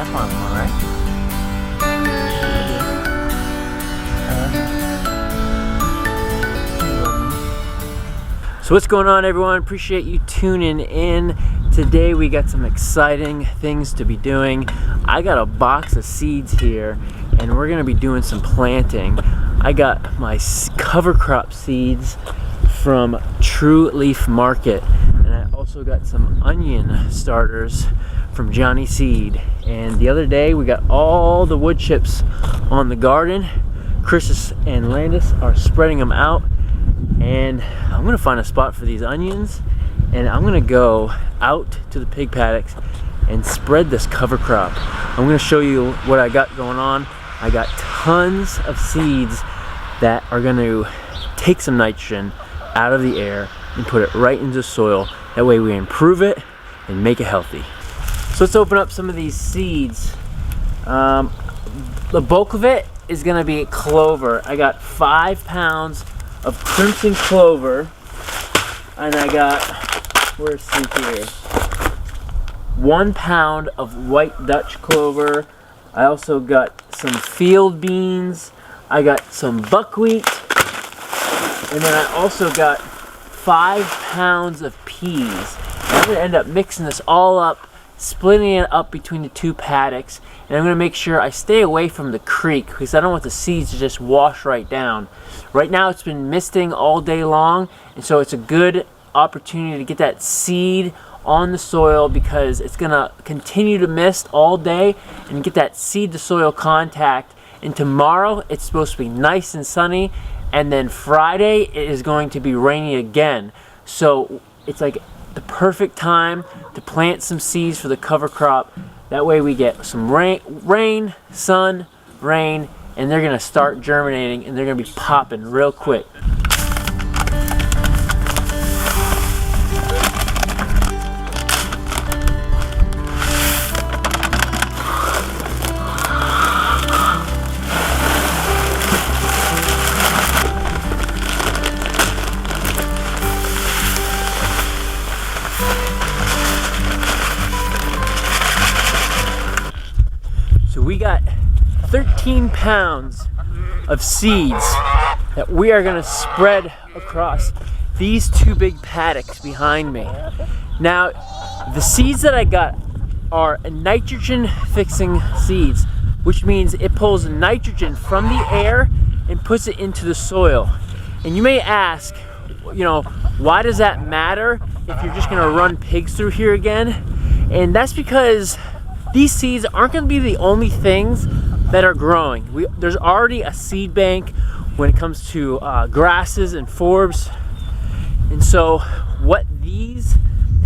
farming one, right? So what's going on, everyone? Appreciate you tuning in. Today we got some exciting things to be doing. I got a box of seeds here and we're gonna be doing some planting. I got my cover crop seeds from True Leaf Market, and I also got some onion starters from Johnny Seed. And the other day we got all the wood chips on the garden. Chris and Landis are spreading them out, and I'm gonna find a spot for these onions, and I'm gonna go out to the pig paddocks and spread this cover crop. I'm gonna show you what I got going on. I got tons of seeds that are gonna take some nitrogen out of the air and put it right into the soil. That way we improve it and make it healthy. So let's open up some of these seeds. The bulk of it is gonna be clover. I got 5 pounds of crimson clover, and I got, where's seed here? 1 pound of white Dutch clover. I also got some field beans. I got some buckwheat, and then I also got 5 pounds of peas. And I'm gonna end up mixing this all up, splitting it up between the two paddocks, and I'm gonna make sure I stay away from the creek because I don't want the seeds to just wash right down. Right now it's been misting all day long, and so it's a good opportunity to get that seed on the soil because it's gonna continue to mist all day and get that seed to soil contact. And tomorrow it's supposed to be nice and sunny, and then Friday it is going to be rainy again. So it's like the perfect time to plant some seeds for the cover crop. That way we get some rain, sun, rain, and they're gonna start germinating and they're gonna be popping real quick. So we got 13 pounds of seeds that we are gonna spread across these two big paddocks behind me. Now, the seeds that I got are nitrogen fixing seeds, which means it pulls nitrogen from the air and puts it into the soil. And you may ask, you know, why does that matter if you're just gonna run pigs through here again? And that's because these seeds aren't going to be the only things that are growing. There's already a seed bank when it comes to grasses and forbs. And so what these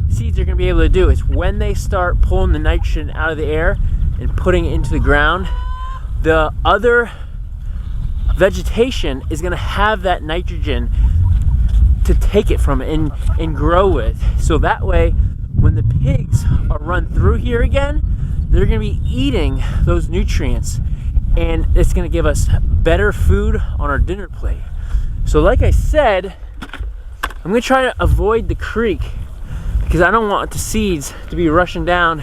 seeds are going to be able to do is when they start pulling the nitrogen out of the air and putting it into the ground, the other vegetation is going to have that nitrogen to take it from it and grow with. So that way, when the pigs are run through here again, they're going to be eating those nutrients, and it's going to give us better food on our dinner plate. So like I said, I'm going to try to avoid the creek because I don't want the seeds to be rushing down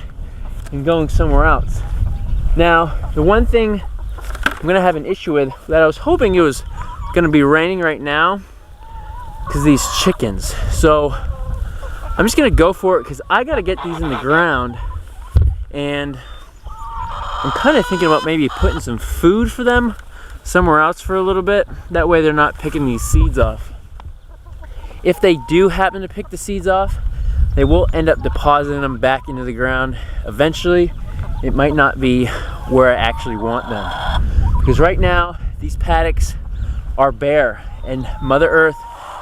and going somewhere else. Now, the one thing I'm going to have an issue with that I was hoping it was going to be raining right now because these chickens. So I'm just going to go for it because I got to get these in the ground. And I'm kind of thinking about maybe putting some food for them somewhere else for a little bit. That way they're not picking these seeds off. If they do happen to pick the seeds off, they will end up depositing them back into the ground. Eventually, it might not be where I actually want them. Because right now, these paddocks are bare, and Mother Earth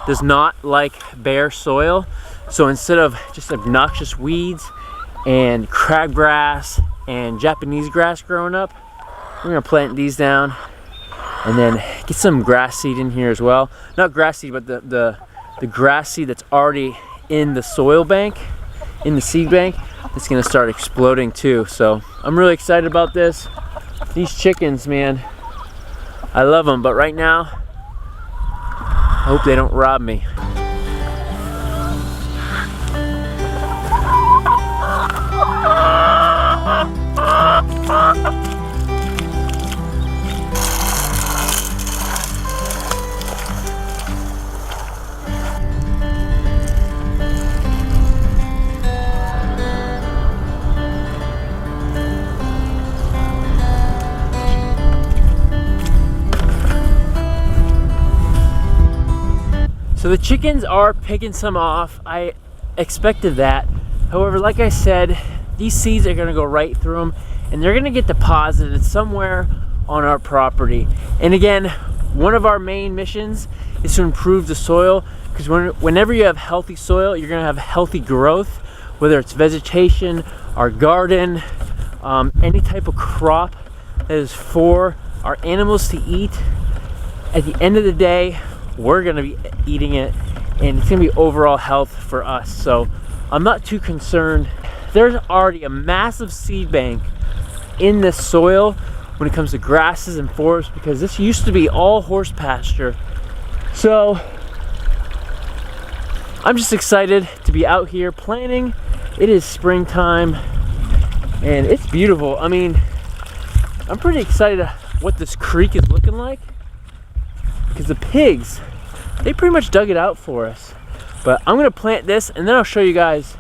does not like bare soil. So instead of just obnoxious weeds and crabgrass and Japanese grass growing up, we're gonna plant these down and then get some grass seed in here as well. Not grass seed, but the grass seed that's already in the soil bank, in the seed bank, it's gonna start exploding too. So I'm really excited about this. These chickens, man, I love them, but right now, I hope they don't rob me. the chickens are picking some off. I expected that. However, like I said, these seeds are gonna go right through them and they're gonna get deposited somewhere on our property. And again, one of our main missions is to improve the soil, because whenever you have healthy soil, you're gonna have healthy growth, whether it's vegetation, our garden, any type of crop that is for our animals to eat. At the end of the day, we're gonna be eating it, and it's gonna be overall health for us. So I'm not too concerned. There's already a massive seed bank in this soil when it comes to grasses and forests, because this used to be all horse pasture. So I'm just excited to be out here planting. It is springtime and it's beautiful. I mean, I'm pretty excited what this creek is looking like, because the pigs, they pretty much dug it out for us. But I'm gonna plant this and then I'll show you guys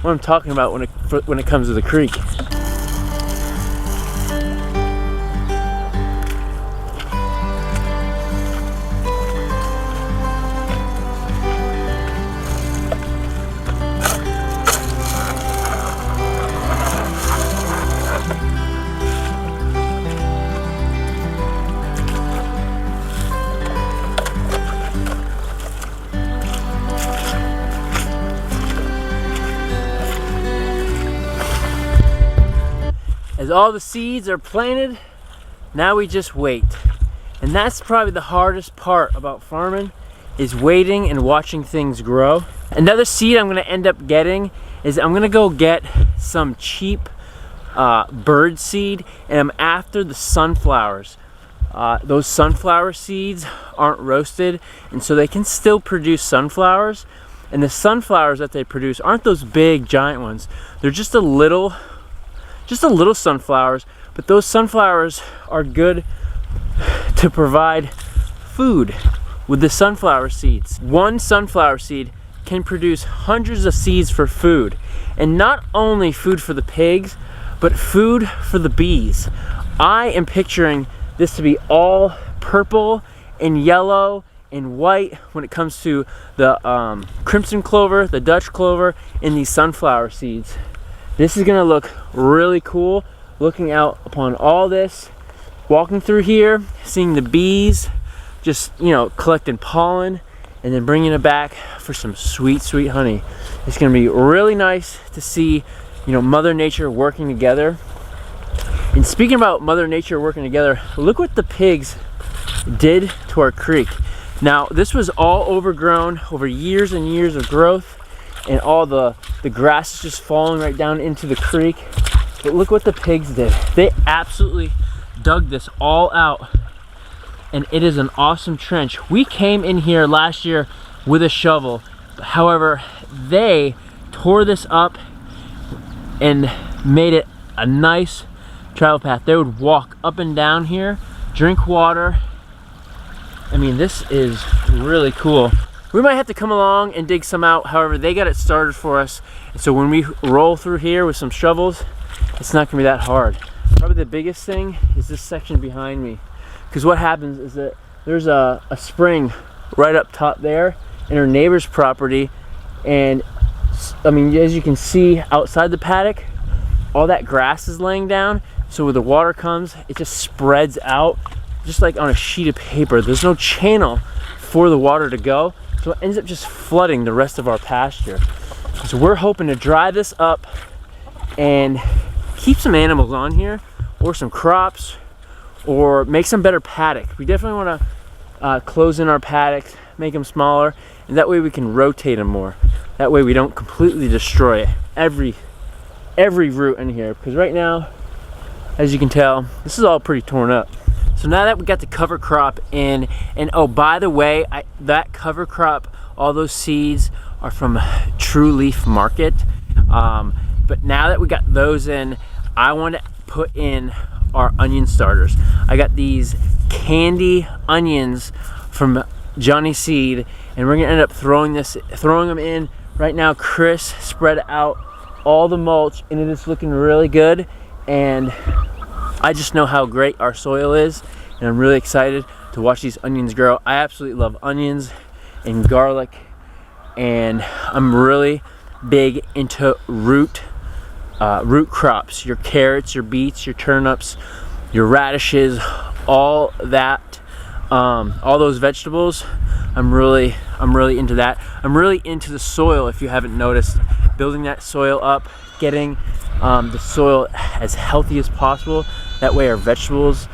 what I'm talking about when it comes to the creek. As all the seeds are planted, now we just wait. And that's probably the hardest part about farming, is waiting and watching things grow. Another seed I'm gonna end up getting is I'm gonna go get some cheap bird seed, and I'm after the sunflowers. Those sunflower seeds aren't roasted, and so they can still produce sunflowers. And the sunflowers that they produce aren't those big giant ones. They're just a little sunflowers, but those sunflowers are good to provide food with the sunflower seeds. One sunflower seed can produce hundreds of seeds for food, and not only food for the pigs, but food for the bees. I am picturing this to be all purple and yellow and white when it comes to the crimson clover, the Dutch clover, and these sunflower seeds. This is gonna look really cool, looking out upon all this, walking through here, seeing the bees just, you know, collecting pollen and then bringing it back for some sweet, sweet honey. It's gonna be really nice to see, you know, Mother Nature working together. And speaking about Mother Nature working together, look what the pigs did to our creek. Now, this was all overgrown over years and years of growth, and all the grass is just falling right down into the creek. But look what the pigs did. They absolutely dug this all out, and it is an awesome trench. We came in here last year with a shovel. However, they tore this up and made it a nice travel path. They would walk up and down here, drink water. I mean, this is really cool. We might have to come along and dig some out. However, they got it started for us. And so when we roll through here with some shovels, it's not gonna be that hard. Probably the biggest thing is this section behind me. Because what happens is that there's a spring right up top there in our neighbor's property. And I mean, as you can see outside the paddock, all that grass is laying down. So when the water comes, it just spreads out just like on a sheet of paper. There's no channel for the water to go. So it ends up just flooding the rest of our pasture. So we're hoping to dry this up and keep some animals on here, or some crops, or make some better paddock. We definitely want to close in our paddocks, make them smaller, and that way we can rotate them more. That way we don't completely destroy every root in here, because right now, as you can tell, this is all pretty torn up. So now that we got the cover crop in, and oh, by the way, that cover crop, all those seeds are from True Leaf Market. But now that we got those in, I want to put in our onion starters. I got these candy onions from Johnny Seed, and we're gonna end up throwing them in right now. Chris spread out all the mulch, and it is looking really good. And I just know how great our soil is, and I'm really excited to watch these onions grow. I absolutely love onions, and garlic, and I'm really big into root crops. Your carrots, your beets, your turnips, your radishes, all that, all those vegetables. I'm really into that. I'm really into the soil, if you haven't noticed, building that soil up, getting the soil as healthy as possible. That way our vegetables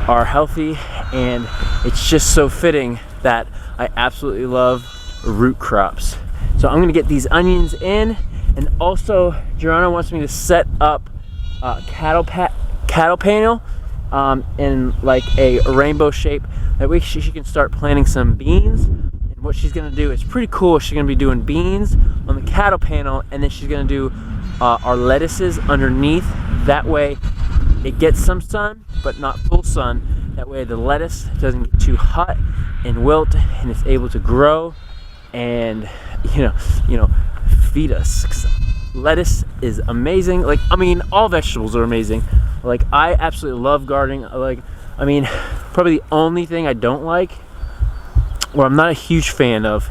are healthy, and it's just so fitting that I absolutely love root crops. So I'm gonna get these onions in, and also Joanna wants me to set up cattle panel in like a rainbow shape. That way she can start planting some beans. And what she's gonna do is pretty cool. She's gonna be doing beans on the cattle panel, and then she's gonna do our lettuces underneath. That way it gets some sun, but not full sun. That way the lettuce doesn't get too hot and wilt, and it's able to grow and you know feed us. 'Cause lettuce is amazing. Like, I mean, all vegetables are amazing. Like, I absolutely love gardening. I mean, probably the only thing I don't like, or I'm not a huge fan of,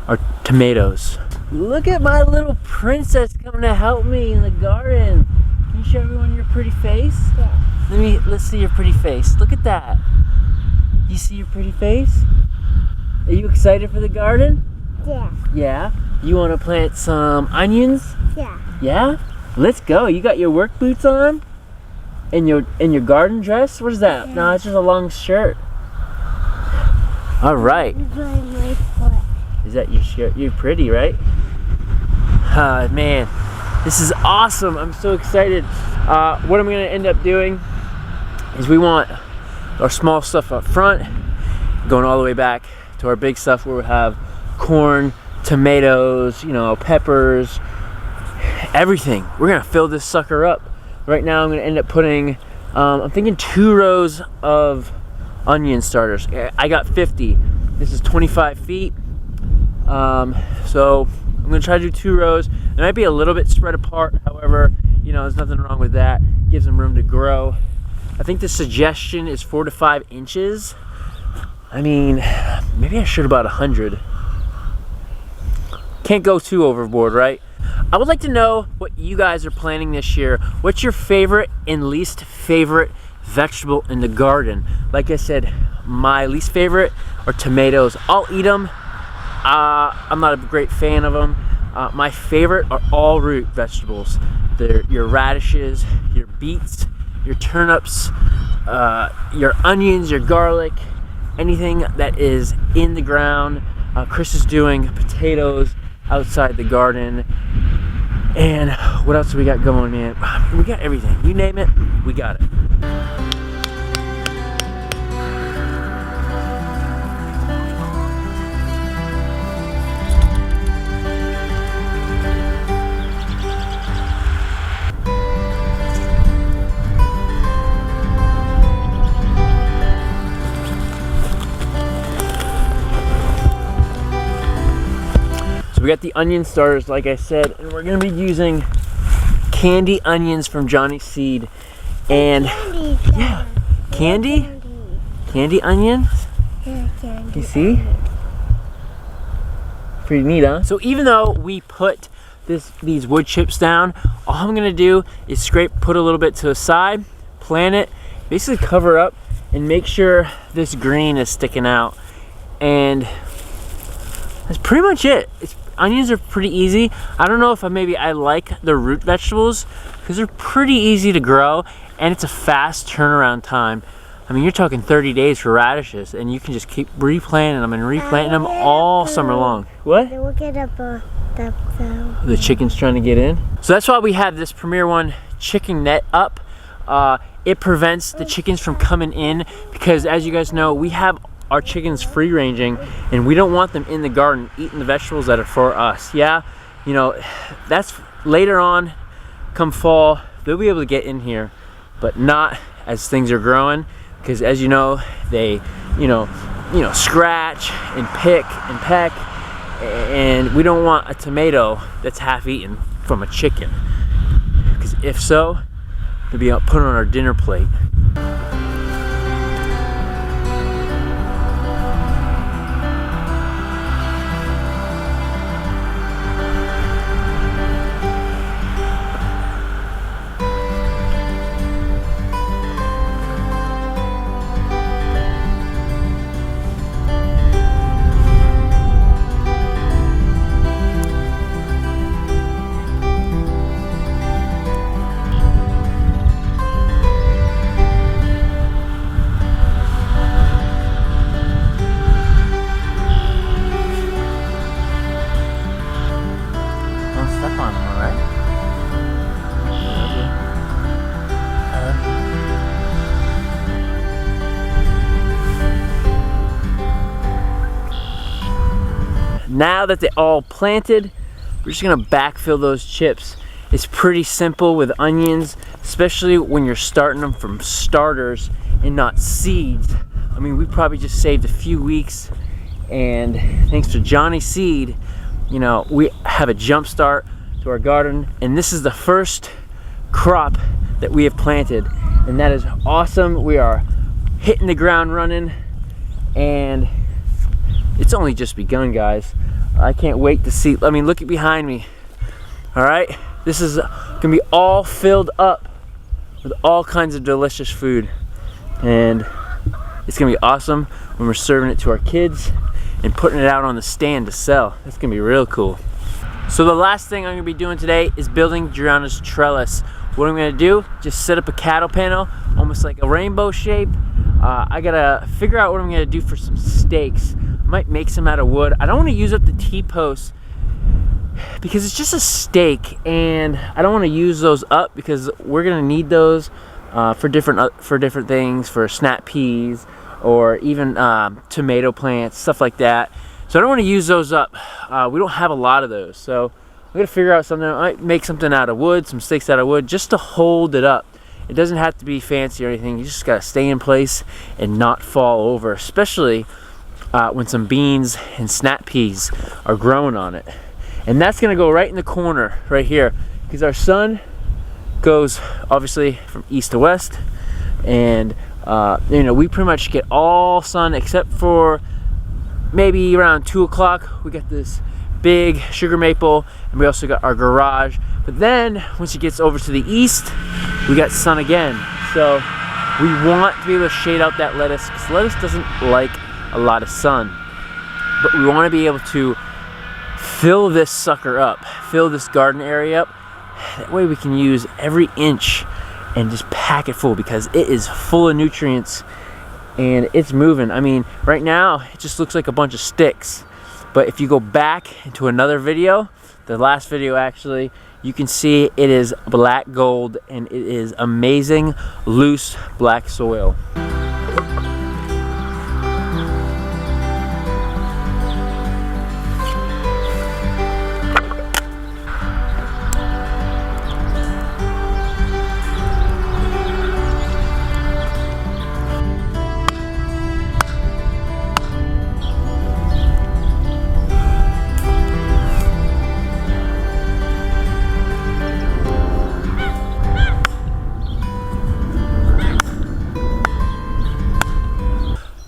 are tomatoes. Look at my little princess coming to help me in the garden. Can you show everyone your pretty face? Yeah. Let's see your pretty face. Look at that. You see your pretty face? Are you excited for the garden? Yeah. Yeah? You want to plant some onions? Yeah. Yeah? Let's go. You got your work boots on? And your garden dress? What is that? Yeah. No, it's just a long shirt. All right. Is that your shirt? You're pretty, right? Man, this is awesome. I'm so excited. What I'm going to end up doing is we want our small stuff up front, going all the way back to our big stuff where we have corn, tomatoes, peppers, everything. We're going to fill this sucker up. Right now I'm going to end up putting, I'm thinking 2 rows of onion starters. I got 50. This is 25 feet. So I'm going to try to do 2 rows. They might be a little bit spread apart. However, there's nothing wrong with that. Gives them room to grow. I think the suggestion is 4 to 5 inches. I mean, maybe I should about 100. Can't go too overboard, right? I would like to know what you guys are planting this year. What's your favorite and least favorite vegetable in the garden? Like I said, my least favorite are tomatoes. I'll eat them. I'm not a great fan of them. My favorite are all root vegetables. They're your radishes, your beets, your turnips, your onions, your garlic, anything that is in the ground. Chris is doing potatoes outside the garden. And what else do we got going, man? We got everything. You name it, we got it. So we got the onion starters, like I said, and we're gonna be using candy onions from Johnny's Seed. And yeah, candy onions. Yeah, candy. You see? Pretty neat, huh? So even though we put these wood chips down, all I'm gonna do is put a little bit to the side, plant it, basically cover up, and make sure this green is sticking out. And that's pretty much it. Onions are pretty easy. I don't know if I like the root vegetables because they're pretty easy to grow, and it's a fast turnaround time. I mean, you're talking 30 days for radishes, and you can just keep replanting them and replanting them all summer long. What? Look at The chicken's trying to get in. So that's why we have this Premier One chicken net up. It prevents the chickens from coming in because, as you guys know, we have our chickens free ranging, and we don't want them in the garden eating the vegetables that are for us. Yeah, that's later on, come fall, they'll be able to get in here, but not as things are growing, because as you know, they scratch and pick and peck, and we don't want a tomato that's half eaten from a chicken, because if so, they'll be put on our dinner plate. on them, all right? Now that they're all planted, we're just gonna backfill those chips. It's pretty simple with onions, especially when you're starting them from starters and not seeds. I mean, we probably just saved a few weeks, and thanks to Johnny Seed, you know, we have a jump start to our garden, and this is the first crop that we have planted, and that is awesome. We are hitting the ground running, and it's only just begun, guys. I can't wait to see. I mean, look at behind me. All right, this is gonna be all filled up with all kinds of delicious food, and it's gonna be awesome when we're serving it to our kids and putting it out on the stand to sell. That's gonna be real cool. So the last thing I'm gonna be doing today is building Giuliana's trellis. What I'm gonna do, just set up a cattle panel, almost like a rainbow shape. I gotta figure out what I'm gonna do for some stakes. Might make some out of wood. I don't want to use up the T-posts because it's just a stake, and I don't want to use those up because we're gonna need those for different things, for snap peas or even tomato plants, stuff like that. So I don't want to use those up. We don't have a lot of those, so I'm gonna figure out something. I might make something out of wood, some stakes out of wood, just to hold it up. It doesn't have to be fancy or anything. You just gotta stay in place and not fall over, especially when some beans and snap peas are growing on it. And that's gonna go right in the corner right here, because our sun goes obviously from east to west, and you know, we pretty much get all sun except for maybe around 2 o'clock. We got this big sugar maple, and we also got our garage. But then once it gets over to the east, we got sun again. So we want to be able to shade out that lettuce, because lettuce doesn't like a lot of sun, but we want to be able to fill this sucker up, fill this garden area up. That way we can use every inch and just pack it full, because it is full of nutrients and it's moving. I mean, right now it just looks like a bunch of sticks, but if you go back into another video, the last video actually, you can see it is black gold, and it is amazing loose black soil.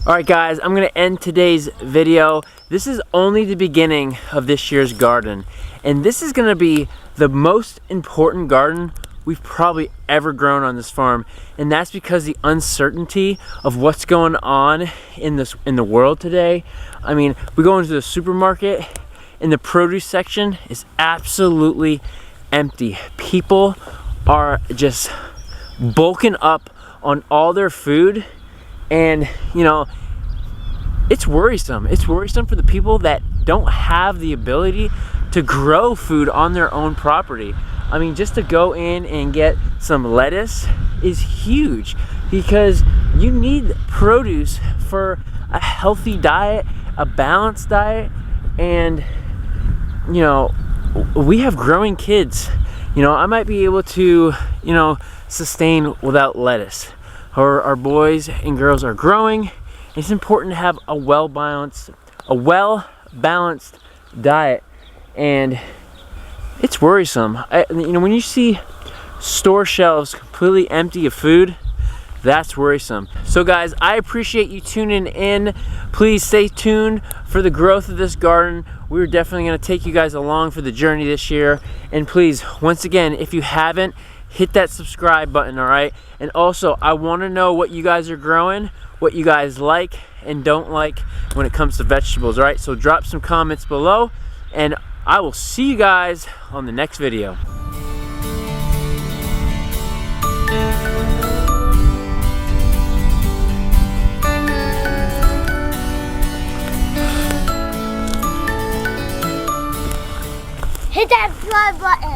Alright guys, I'm going to end today's video. This is only the beginning of this year's garden, and this is going to be the most important garden we've probably ever grown on this farm, and that's because the uncertainty of what's going on in the world today. I mean, we go into the supermarket and the produce section is absolutely empty. People are just bulking up on all their food, and you know, it's worrisome. It's worrisome for the people that don't have the ability to grow food on their own property. I mean, just to go in and get some lettuce is huge, because you need produce for a healthy diet, a balanced diet, and you know, we have growing kids. You know, I might be able to, you know, sustain without lettuce. Our boys and girls are growing. It's important to have a well-balanced diet, and it's worrisome. You know, when you see store shelves completely empty of food, that's worrisome. So guys, I appreciate you tuning in. Please stay tuned for the growth of this garden. We're definitely going to take you guys along for the journey this year. And please, once again, if you haven't, hit that subscribe button, all right? And also, I want to know what you guys are growing, what you guys like and don't like when it comes to vegetables, all right? So drop some comments below, and I will see you guys on the next video. Hit that subscribe button.